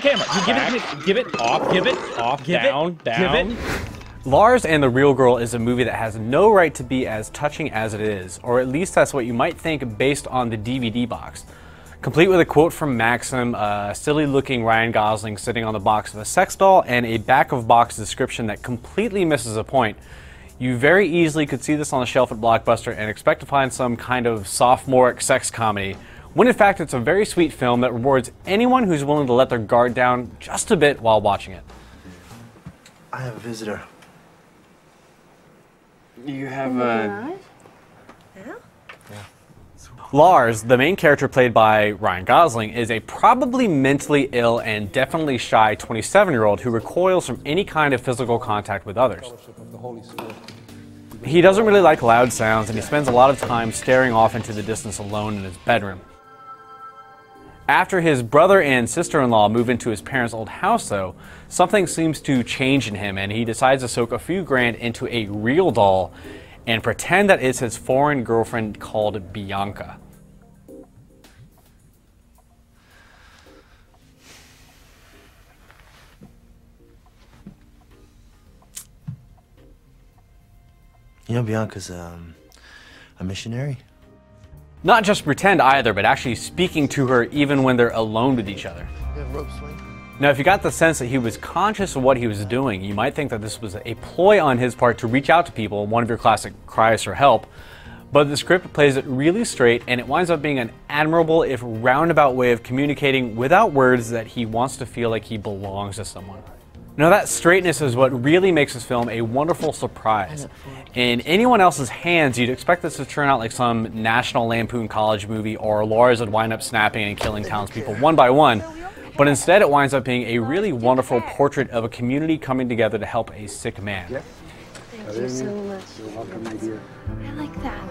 camera. You give it to me. Give it off. Give it off. Down. Give it. Lars and the Real Girl is a movie that has no right to be as touching as it is, or at least that's what you might think based on the DVD box. Complete with a quote from Maxim, a silly-looking Ryan Gosling sitting on the box of a sex doll, and a back-of-box description that completely misses the point. You very easily could see this on the shelf at Blockbuster and expect to find some kind of sophomoric sex comedy, when in fact it's a very sweet film that rewards anyone who's willing to let their guard down just a bit while watching it. I have a visitor. You have a... Yeah? Lars, the main character played by Ryan Gosling, is a probably mentally ill and definitely shy 27-year-old who recoils from any kind of physical contact with others. He doesn't really like loud sounds, and he spends a lot of time staring off into the distance alone in his bedroom. After his brother and sister-in-law move into his parents' old house, though, something seems to change in him, and he decides to soak a few grand into a real doll and pretend that it's his foreign girlfriend called Bianca. You know, Bianca's a missionary. Not just pretend either, but actually speaking to her even when they're alone with each other. Yeah, rope swing. Now, if you got the sense that he was conscious of what he was doing, you might think that this was a ploy on his part to reach out to people, one of your classic cries for help. But the script plays it really straight, and it winds up being an admirable, if roundabout, way of communicating without words that he wants to feel like he belongs to someone. Now, that straightness is what really makes this film a wonderful surprise. In anyone else's hands, you'd expect this to turn out like some National Lampoon College movie, or Lars would wind up snapping and killing townspeople one by one. But instead, it winds up being a really wonderful portrait of a community coming together to help a sick man. Thank you so much. You're welcome, my dear. I like that.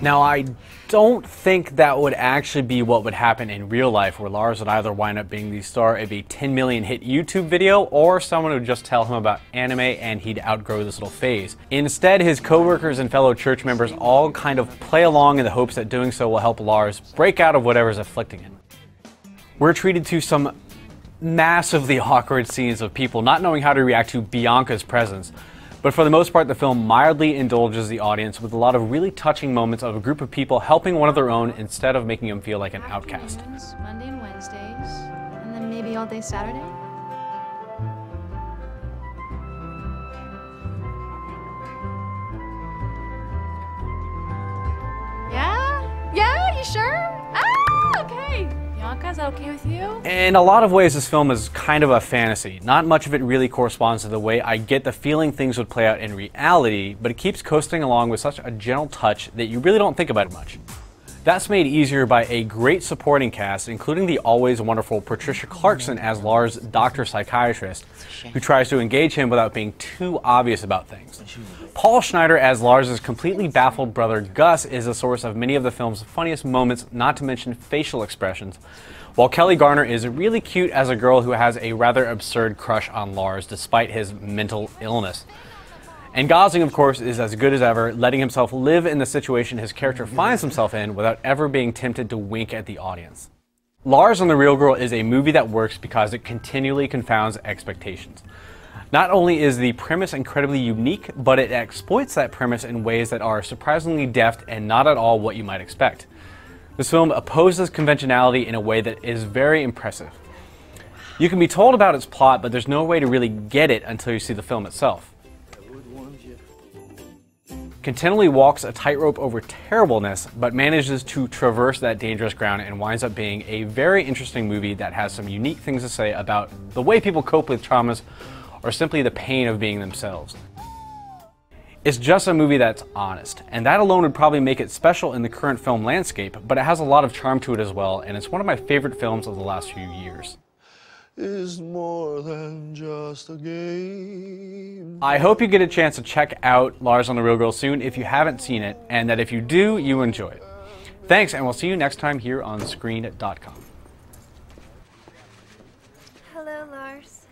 Now, I don't think that would actually be what would happen in real life, where Lars would either wind up being the star of a 10 million hit YouTube video, or someone would just tell him about anime and he'd outgrow this little phase. Instead, his co-workers and fellow church members all kind of play along in the hopes that doing so will help Lars break out of whatever's afflicting him. We're treated to some massively awkward scenes of people not knowing how to react to Bianca's presence. But for the most part, the film mildly indulges the audience with a lot of really touching moments of a group of people helping one of their own instead of making them feel like an outcast. Monday and Wednesdays, and then maybe all day Saturday. Yeah, you sure? Ah, okay. Bianca, is that okay with you? In a lot of ways, this film is kind of a fantasy. Not much of it really corresponds to the way I get the feeling things would play out in reality, but it keeps coasting along with such a gentle touch that you really don't think about it much. That's made easier by a great supporting cast, including the always wonderful Patricia Clarkson as Lars' doctor psychiatrist, who tries to engage him without being too obvious about things. Paul Schneider as Lars' completely baffled brother Gus is the source of many of the film's funniest moments, not to mention facial expressions, while Kelly Garner is really cute as a girl who has a rather absurd crush on Lars despite his mental illness. And Gosling, of course, is as good as ever, letting himself live in the situation his character finds himself in without ever being tempted to wink at the audience. Lars and the Real Girl is a movie that works because it continually confounds expectations. Not only is the premise incredibly unique, but it exploits that premise in ways that are surprisingly deft and not at all what you might expect. This film opposes conventionality in a way that is very impressive. You can be told about its plot, but there's no way to really get it until you see the film itself. Continually walks a tightrope over terribleness, but manages to traverse that dangerous ground and winds up being a very interesting movie that has some unique things to say about the way people cope with traumas or simply the pain of being themselves. It's just a movie that's honest, and that alone would probably make it special in the current film landscape, but it has a lot of charm to it as well, and it's one of my favorite films of the last few years. Is more than just a game. I hope you get a chance to check out Lars and the Real Girl soon if you haven't seen it, and that if you do, you enjoy it. Thanks, and we'll see you next time here on Screen.com. Hello, Lars.